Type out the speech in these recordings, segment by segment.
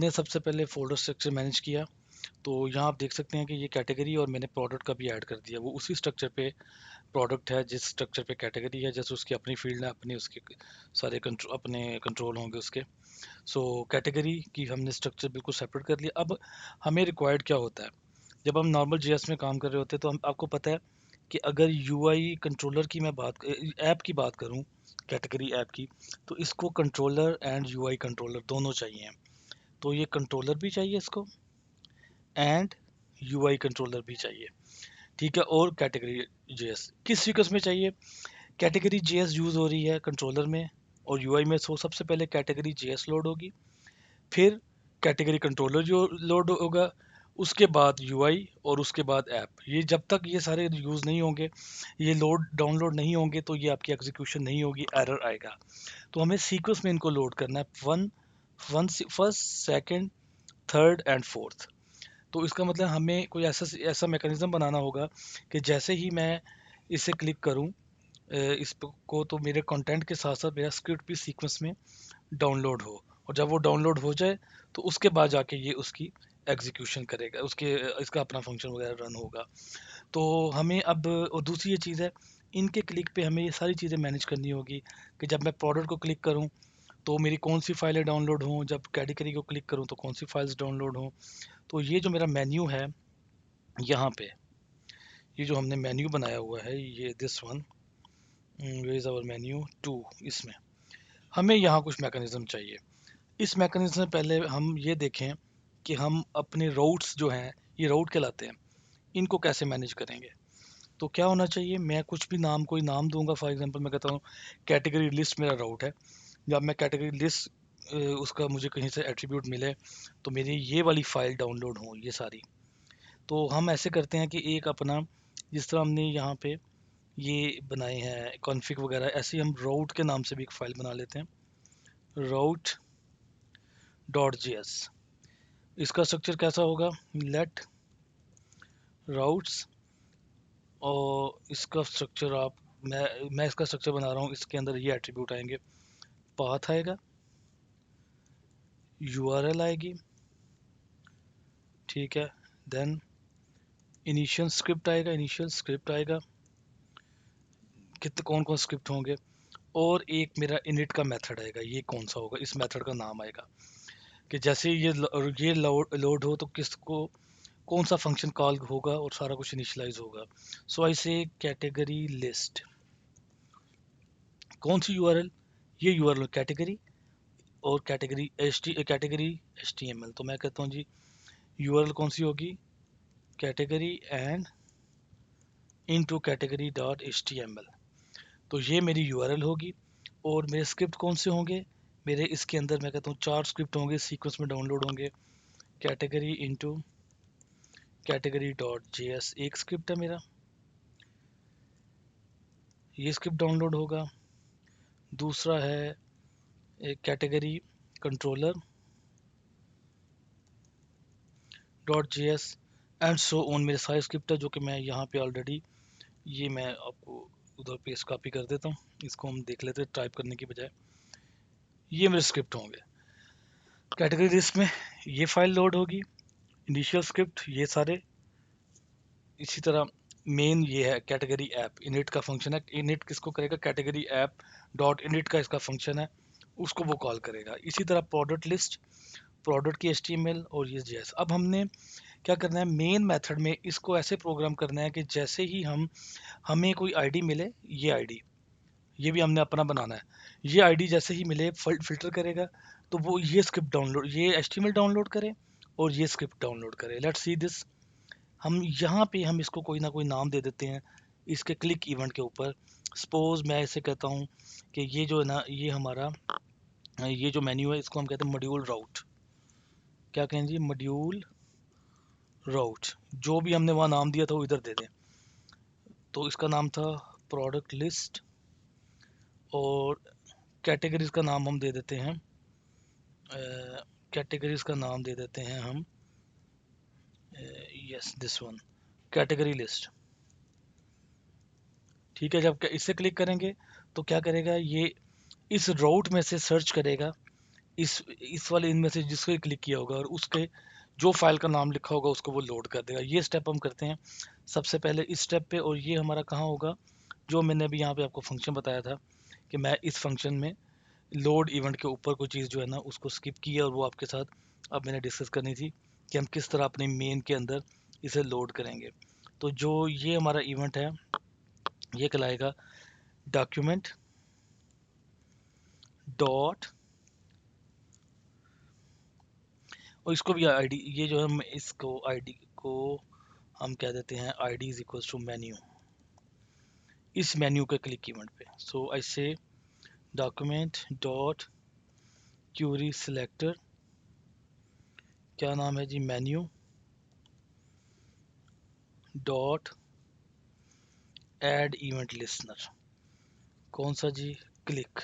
ने सबसे पहले फोल्डर स्ट्रक्चर मैनेज किया। तो यहाँ आप देख सकते हैं कि ये कैटेगरी और मैंने प्रोडक्ट का भी ऐड कर दिया। वो उसी स्ट्रक्चर पे प्रोडक्ट है जिस स्ट्रक्चर पे कैटेगरी है, जैसे उसकी अपनी फील्ड है, अपनी उसके सारे कंट्रोल अपने कंट्रोल होंगे उसके। सो कैटेगरी की हमने स्ट्रक्चर बिल्कुल सेपरेट कर लिया। अब हमें रिक्वायर्ड क्या होता है, जब हम नॉर्मल जीएस में काम कर रहे होते हैं तो हम आपको पता है कि अगर यूआई कंट्रोलर की मैं बात ऐप की बात करूं, कैटेगरी ऐप की, तो इसको कंट्रोलर एंड यूआई कंट्रोलर दोनों चाहिए। तो ये कंट्रोलर भी चाहिए इसको एंड यूआई कंट्रोलर भी चाहिए। ठीक है, और कैटेगरी जेएस किस सीक्वेंस में चाहिए? कैटेगरी जेएस यूज हो रही है कंट्रोलर में और यूआई में, सो सबसे पहले कैटेगरी जेएस लोड होगी, फिर कैटेगरी कंट्रोलर जो लोड होगा, उसके बाद यूआई और उसके बाद ऐप। ये जब तक ये सारे यूज़ नहीं होंगे, ये लोड डाउनलोड नहीं होंगे, तो ये आपकी एग्जीक्यूशन नहीं होगी, एरर आएगा। तो हमें सीक्वेंस में इनको लोड करना है, one one first, second, third and fourth. तो इसका मतलब हमें कोई ऐसा ऐसा मैकेनिज्म बनाना होगा कि जैसे ही मैं इसे क्लिक करूं इसको, तो मेरे कंटेंट के साथ साथ मेरा स्क्रिप्ट भी सीक्वेंस में डाउनलोड हो, और जब वो डाउनलोड हो जाए तो उसके बाद जाके ये उसकी एग्जीक्यूशन करेगा, उसके इसका अपना फंक्शन वगैरह रन होगा। तो हमें अब, और दूसरी ये चीज़ है, इनके क्लिक पे हमें ये सारी चीज़ें मैनेज करनी होगी कि जब मैं प्रोडक्ट को क्लिक करूं तो मेरी कौन सी फाइलें डाउनलोड हों, जब कैटेगरी को क्लिक करूं तो कौन सी फाइल्स डाउनलोड हों। तो ये जो मेरा मेन्यू है यहाँ पे, ये जो हमने मेन्यू बनाया हुआ है, ये this one, where is our menu two, इसमें हमें यहाँ कुछ मैकेनिज्म चाहिए। इस मैकेनिज्म में पहले हम ये देखें कि हम अपने राउट्स जो हैं, ये राउट कहलाते हैं, इनको कैसे मैनेज करेंगे। तो क्या होना चाहिए, मैं कुछ भी नाम, कोई नाम दूंगा। फॉर एग्जांपल मैं कहता हूँ कैटेगरी लिस्ट मेरा राउट है। जब मैं कैटेगरी लिस्ट उसका मुझे कहीं से एट्रीब्यूट मिले तो मेरी ये वाली फाइल डाउनलोड हो, ये सारी। तो हम ऐसे करते हैं कि एक अपना, जिस तरह हमने यहाँ पे ये बनाए हैं कॉन्फ़िग वगैरह, ऐसे ही हम राउट के नाम से भी एक फाइल बना लेते हैं, राउट डॉट जी एस। इसका स्ट्रक्चर कैसा होगा, लेट राउट्स, और इसका स्ट्रक्चर आप, मैं इसका स्ट्रक्चर बना रहा हूँ, इसके अंदर ये एट्रीब्यूट आएंगे, पाथ आएगा, यूआरएल आएगी, ठीक है, देन इनिशियल स्क्रिप्ट आएगा, इनिशियल स्क्रिप्ट आएगा, कितने कौन कौन स्क्रिप्ट होंगे, और एक मेरा इनिट का मेथड आएगा, ये कौन सा होगा, इस मेथड का नाम आएगा कि जैसे ये लोड हो तो किसको कौन सा फंक्शन कॉल होगा, और सारा कुछ इनिशियलाइज होगा। सो आई से कैटेगरी लिस्ट, कौन सी यूआरएल, ये यूआरएल कैटेगरी, और कैटेगरी HTML। तो मैं कहता हूँ जी यूआरएल कौन सी होगी, category and into category dot HTML। तो ये मेरी यूआरएल होगी, और मेरे स्क्रिप्ट कौन से होंगे, मेरे इसके अंदर मैं कहता हूँ 4 स्क्रिप्ट होंगे, सीक्वेंस में डाउनलोड होंगे। Category into category dot JS एक स्क्रिप्ट है मेरा, ये स्क्रिप्ट डाउनलोड होगा। दूसरा है एक category controller dot JS and so on, मेरे सारे स्क्रिप्ट है जो कि मैं यहाँ पे ऑलरेडी, ये मैं आपको उधर पेस्ट कॉपी कर देता हूँ, इसको हम देख लेते हैं टाइप करने की बजाय। ये मेरे स्क्रिप्ट होंगे कैटेगरी लिस्ट में, ये फाइल लोड होगी, इनिशियल स्क्रिप्ट ये सारे। इसी तरह मेन ये है कैटेगरी ऐप, इनिट का फंक्शन है, इनिट किसको करेगा, कैटेगरी ऐप डॉट इनिट का इसका फंक्शन है, उसको वो कॉल करेगा। इसी तरह प्रोडक्ट लिस्ट, प्रोडक्ट की HTML, और ये JS। अब हमने क्या करना है, मेन मेथड में इसको ऐसे प्रोग्राम करना है कि जैसे ही हमें कोई आईडी मिले, ये आईडी, ये भी हमने अपना बनाना है, ये आईडी जैसे ही मिले फिल्टर करेगा, तो वो ये स्क्रिप्ट डाउनलोड, ये HTML डाउनलोड करे और ये स्क्रिप्ट डाउनलोड करे। Let's see this. हम यहाँ पे हम इसको कोई ना कोई नाम दे देते हैं इसके क्लिक इवेंट के ऊपर। सपोज मैं इसे कहता हूँ कि ये जो है ना, ये हमारा ये जो मेन्यू है, इसको हम कहते हैं मॉड्यूल राउट। क्या कहें जी, मॉड्यूल राउट, जो भी हमने वहाँ नाम दिया था वो इधर दे दें। तो इसका नाम था प्रोडक्ट लिस्ट, और कैटेगरीज का नाम हम दे देते हैं, कैटेगरीज का नाम दे देते हैं हम, yes this one, category list. ठीक है, जब इससे क्लिक करेंगे तो क्या करेगा, ये इस राउट में से सर्च करेगा, इस वाले इनमें से जिसको क्लिक किया होगा और उसके जो फाइल का नाम लिखा होगा उसको वो लोड कर देगा। ये स्टेप हम करते हैं सबसे पहले इस स्टेप पे। और ये हमारा कहाँ होगा, जो मैंने अभी यहाँ पे आपको फंक्शन बताया था कि मैं इस फंक्शन में लोड इवेंट के ऊपर कोई चीज़ जो है ना उसको स्किप किया, और वो आपके साथ अब मैंने डिस्कस करनी थी कि हम किस तरह अपने मेन के अंदर इसे लोड करेंगे। तो जो ये हमारा इवेंट है ये कहलाएगा डॉक्यूमेंट डॉट, और इसको भी आईडी, ये जो है इसको आईडी को हम कह देते हैं ID is equals to menu, इस मेन्यू के क्लिक इवेंट पे। सो आई से डॉक्यूमेंट डॉट क्यूरी सिलेक्टर, क्या नाम है जी, menu dot add event listener, कौन सा जी, click,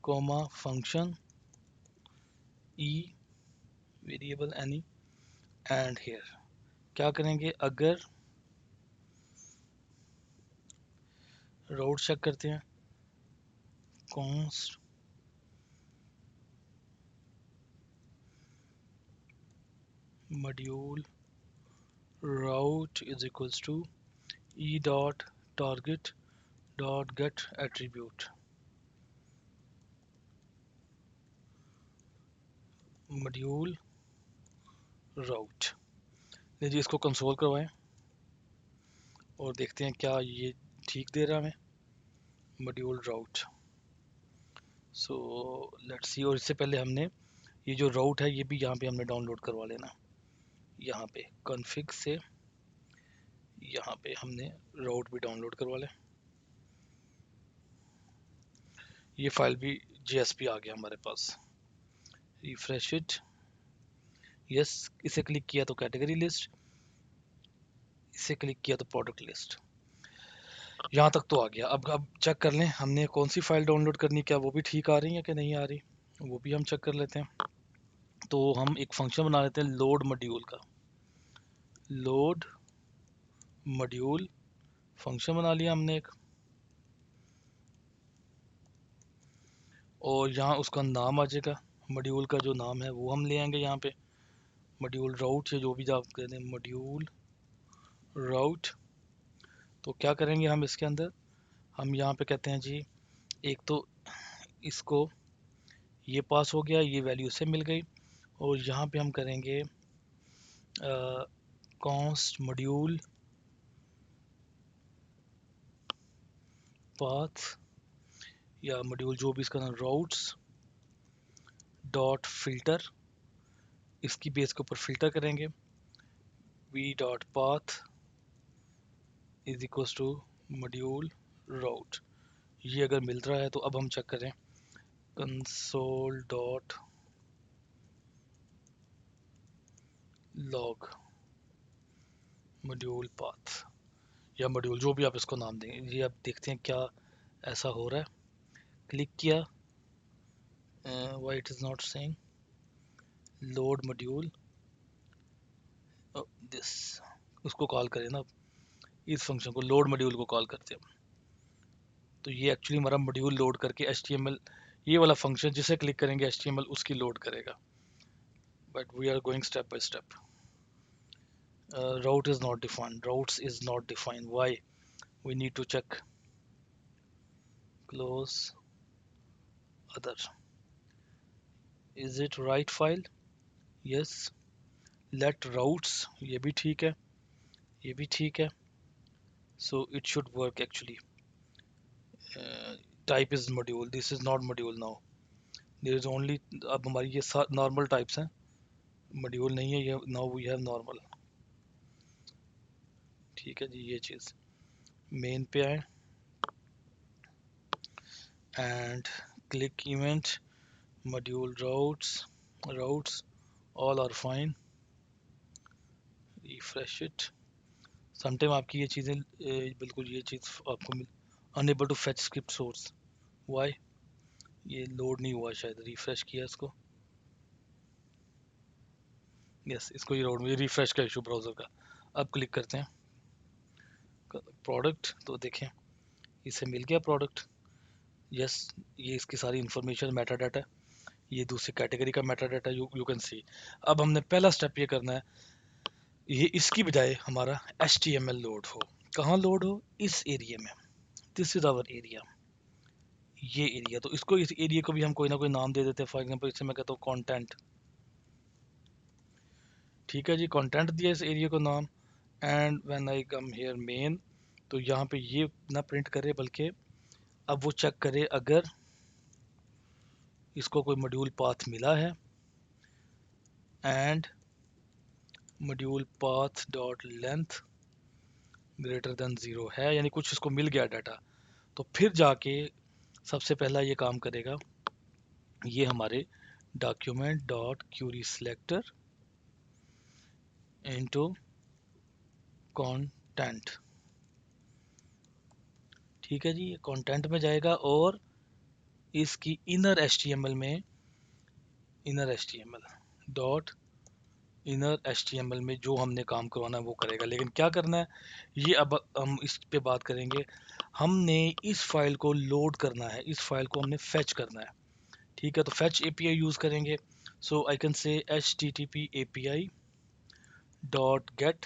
comma function e variable any and here. क्या करेंगे, अगर राउट चेक करते हैं, const module route is equals to e dot target dot get attribute module route। नहीं जी, इसको कंसोल करवाएं और देखते हैं क्या ये ठीक दे रहा है हमें, module route। So let's see. और इससे पहले हमने ये जो route है ये भी यहाँ पे हमने डाउनलोड करवा लेना, यहाँ पे config से यहाँ पे हमने route भी डाउनलोड करवा लें। ये फाइल भी JSP आ गया हमारे पास, रिफ्रेश इट, यस। इसे क्लिक किया तो कैटेगरी लिस्ट, इसे क्लिक किया तो प्रोडक्ट लिस्ट, यहाँ तक तो आ गया। अब चेक कर लें हमने कौन सी फाइल डाउनलोड करनी, क्या वो भी ठीक आ रही है कि नहीं आ रही, वो भी हम चेक कर लेते हैं। तो हम एक फंक्शन बना लेते हैं लोड मॉड्यूल का, लोड मॉड्यूल फंक्शन बना लिया हमने एक, और यहाँ उसका नाम आ जाएगा, मॉड्यूल का जो नाम है वो हम ले आएंगे यहाँ पे, मॉड्यूल राउट या जो भी आप कहते हैं, मॉड्यूल राउट। तो क्या करेंगे हम इसके अंदर, हम यहाँ पे कहते हैं जी, एक तो इसको ये पास हो गया, ये वैल्यू से मिल गई, और यहाँ पे हम करेंगे कॉन्स्ट मॉड्यूल पाथ या मॉड्यूल जो भी इसका नाम, राउट्स डॉट फिल्टर, इसकी बेस के ऊपर फिल्टर करेंगे, v dot path is equals to module route. ये अगर मिल रहा है तो अब हम चेक करें, console dot log module path या मॉड्यूल जो भी आप इसको नाम देंगे, ये अब देखते हैं क्या ऐसा हो रहा है। क्लिक किया, why it is not saying load module this, उसको कॉल करें ना, इस फंक्शन को लोड मॉड्यूल को कॉल करते हैं। तो ये एक्चुअली हमारा मॉड्यूल लोड करके HTML, ये वाला फंक्शन जिसे क्लिक करेंगे HTML उसकी लोड करेगा। But we are going step by step. route is not defined, routes is not defined, why, we need to check, close other, is it right file, yes, let routes, ये भी ठीक है, ये भी ठीक है, so it should work actually। type is module, this is not module now, there is only, अब हमारी ये नॉर्मल टाइप्स हैं, मॉड्यूल नहीं है ये, नाउ वी हैव नॉर्मल। ठीक है जी, ये चीज़ मेन पे आए and click event module routes all are fine, refresh it. Sometime आपकी ये चीज़ें बिल्कुल ये चीज़ आपको मिल, unable to fetch script source, why, ये लोड नहीं हुआ शायद, रिफ्रेश किया इसको, यस इसको ये लोड, ये रिफ्रेश का इशू ब्राउज़र का। अब क्लिक करते हैं प्रोडक्ट, तो देखें इसे मिल गया प्रोडक्ट, यस, ये इसकी सारी इंफॉर्मेशन मेटा डाटा है, ये दूसरी कैटेगरी का Meta data you can see. अब हमने पहला स्टेप ये करना है, ये इसकी बजाय हमारा HTML लोड हो। कहाँ लोड हो? इस एरिया में। दिस इज आवर एरिया, ये एरिया। तो इसको, इस एरिया को भी हम कोई ना कोई नाम दे देते हैं। फॉर एग्जांपल इसे मैं कहता हूँ कंटेंट। ठीक है जी, कंटेंट दिया इस एरिया को नाम। And when I come here main, तो यहाँ पे ये ना प्रिंट करे, बल्कि अब वो चेक करे अगर इसको कोई मॉड्यूल पाथ मिला है। And module path dot length greater than 0 है, यानी कुछ इसको मिल गया डाटा, तो फिर जाके सबसे पहला ये काम करेगा, ये हमारे document dot Curie selector into content. ठीक है जी, कंटेंट में जाएगा और इसकी इनर HTML में, inner HTML dot inner HTML में जो हमने काम करवाना है वो करेगा। लेकिन क्या करना है, ये अब हम इस पे बात करेंगे। हमने इस फाइल को लोड करना है, इस फाइल को हमने फेच करना है। ठीक है, तो फेच API यूज करेंगे। So I can say HTTP API dot get,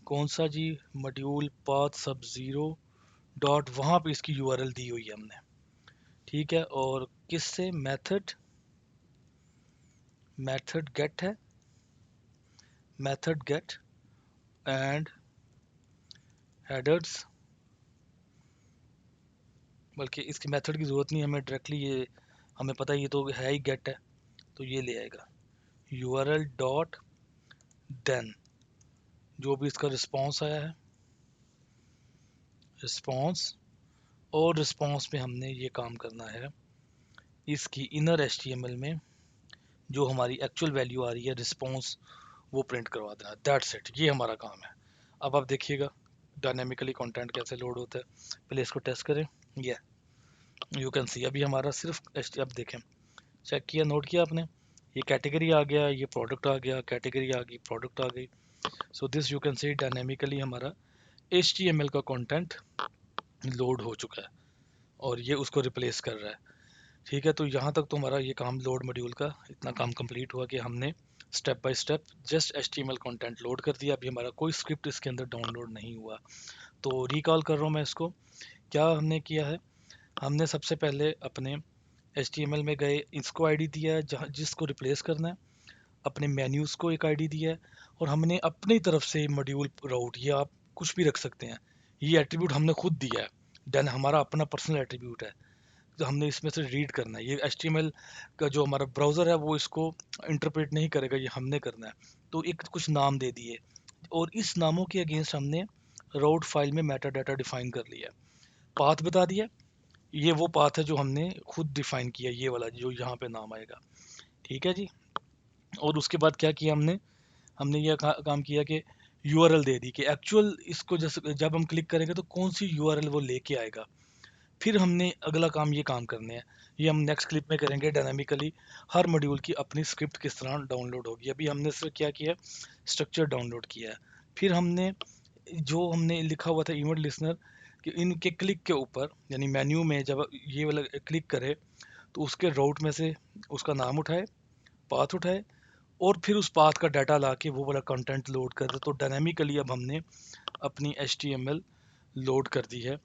कौन सा जी, मॉड्यूल पाथ सब 0 डॉट, वहाँ पे इसकी URL दी हुई है हमने। ठीक है, और किससे? मेथड, मेथड गेट है, मेथड गेट एंड हेडर्स, बल्कि इसकी मेथड की ज़रूरत नहीं, हमें डायरेक्टली ये, हमें पता है ये तो है ही गेट है, तो ये ले आएगा URL डॉट देन, जो भी इसका रिस्पॉन्स आया है, रिस्पॉन्स। और रिस्पॉन्स में हमने ये काम करना है, इसकी इनर HTML में जो हमारी एक्चुअल वैल्यू आ रही है रिस्पॉन्स, वो प्रिंट करवा देना। दैट्स इट, ये हमारा काम है। अब आप देखिएगा डायनेमिकली कंटेंट कैसे लोड होता है। पहले इसको टेस्ट करें। ये यू कैन सी अभी हमारा सिर्फ अब देखें, चेक किया, नोट किया आपने, ये कैटेगरी आ गया, ये प्रोडक्ट आ गया, कैटेगरी आ गई, प्रोडक्ट आ गई। So this you can see dynamically हमारा HTML का कंटेंट लोड हो चुका है और ये उसको रिप्लेस कर रहा है। ठीक है, तो यहाँ तक तो हमारा ये काम लोड मॉड्यूल का इतना काम कंप्लीट हुआ कि हमने step by step just HTML content load कर दिया। अभी हमारा कोई स्क्रिप्ट इसके अंदर डाउनलोड नहीं हुआ। तो रिकॉल कर रहा हूँ मैं इसको, क्या हमने किया है। हमने सबसे पहले अपने HTML में गए, इसको आईडी दिया है जहाँ जिसको रिप्लेस करना है, अपने मेन्यूज़ को एक आईडी दिया है, और हमने अपनी तरफ से मॉड्यूल राउट, ये आप कुछ भी रख सकते हैं, ये एट्रीब्यूट हमने खुद दिया है। देन हमारा अपना पर्सनल एट्रीब्यूट है जो हमने इसमें से रीड करना है। ये HTML का जो हमारा ब्राउज़र है वो इसको इंटरप्रेट नहीं करेगा, ये हमने करना है। तो एक कुछ नाम दे दिए, और इस नामों के अगेंस्ट हमने राउट फाइल में मेटा डाटा डिफाइन कर लिया। पाथ बता दिया, ये वो पाथ है जो हमने खुद डिफाइन किया, ये वाला जो यहाँ पे नाम आएगा। ठीक है जी, और उसके बाद क्या किया हमने, हमने ये काम किया कि URL दे दी कि एक्चुअल इसको जैसे जब हम क्लिक करेंगे तो कौन सी URL वो लेके आएगा। फिर हमने अगला काम ये काम करने हैं, ये हम नेक्स्ट क्लिप में करेंगे डायनामिकली। हर मॉड्यूल की अपनी स्क्रिप्ट किस तरह डाउनलोड होगी। अभी हमने सिर्फ क्या किया, स्ट्रक्चर डाउनलोड किया है। फिर हमने जो हमने लिखा हुआ था इवेंट लिसनर, कि इनके क्लिक के ऊपर, यानी मेन्यू में जब ये वाला क्लिक करे तो उसके राउट में से उसका नाम उठाए, पाथ उठाए, और फिर उस पाथ का डाटा ला के वो वाला कंटेंट लोड कर दे। तो डायनामिकली अब हमने अपनी HTML लोड कर दी है।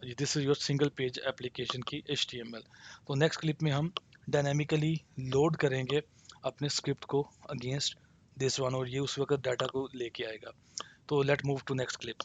This is your single page application की HTML। तो नेक्स्ट क्लिप में हम डायनामिकली लोड करेंगे अपने स्क्रिप्ट को अगेंस्ट दिस वन, और ये उस वक्त डाटा को लेके आएगा। तो let move to next clip.